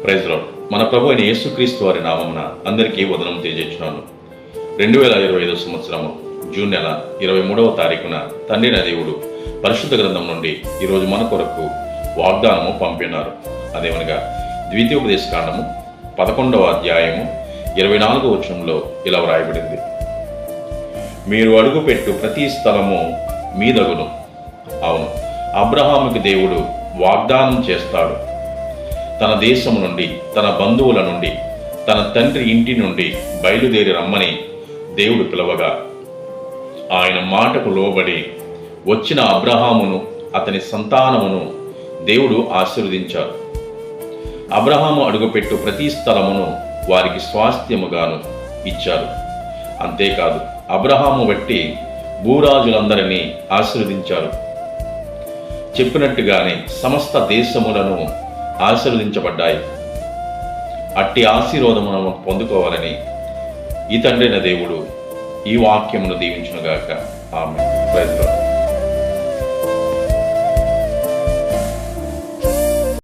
Praise lord. మన ప్రభు అయిన యేసుక్రీస్తు వారి నామమున అందరికీ వదనం తెలియజేస్తున్నాను. 2025 సంవత్సరము జూన్ నెల 23వ తారీఖున తండ్రి దేవుడు పరిశుద్ధ గ్రంథం నుండి ఈరోజు మన కొరకు వాగ్దానము పంపినారు. అదేమనగా ద్వితీయోపదేశకాండము 11వ అధ్యాయము 24వ వచనంలో ఇలా వ్రాయబడింది: మీరు అడుగుపెట్టు ప్రతి స్థలము మీదగును. అవును, అబ్రహాముకి దేవుడు వాగ్దానం చేస్తాడు. తన దేశము నుండి, తన బంధువుల నుండి, తన తండ్రి ఇంటి నుండి బయలుదేరి రమ్మని దేవుడు పిలవగా ఆయన మాటకు లోబడి వచ్చిన అబ్రహామును, అతని సంతానమును దేవుడు ఆశీర్వదించారు. అబ్రహాము అడుగుపెట్టు ప్రతి స్థలమును వారికి స్వాస్థ్యముగాను ఇచ్చారు. అంతేకాదు, అబ్రహాము బట్టి భూరాజులందరినీ ఆశీర్వదించారు. చెప్పినట్టుగానే సమస్త దేశములను ఆశీర్వదించబడ్డాయి. అట్టి ఆశీర్వాదమును పొందుకోవాలని ఈ తండ్రైన దేవుడు ఈ వాక్యమును దీవించునుగాక. ఆమేన్. Praise lord.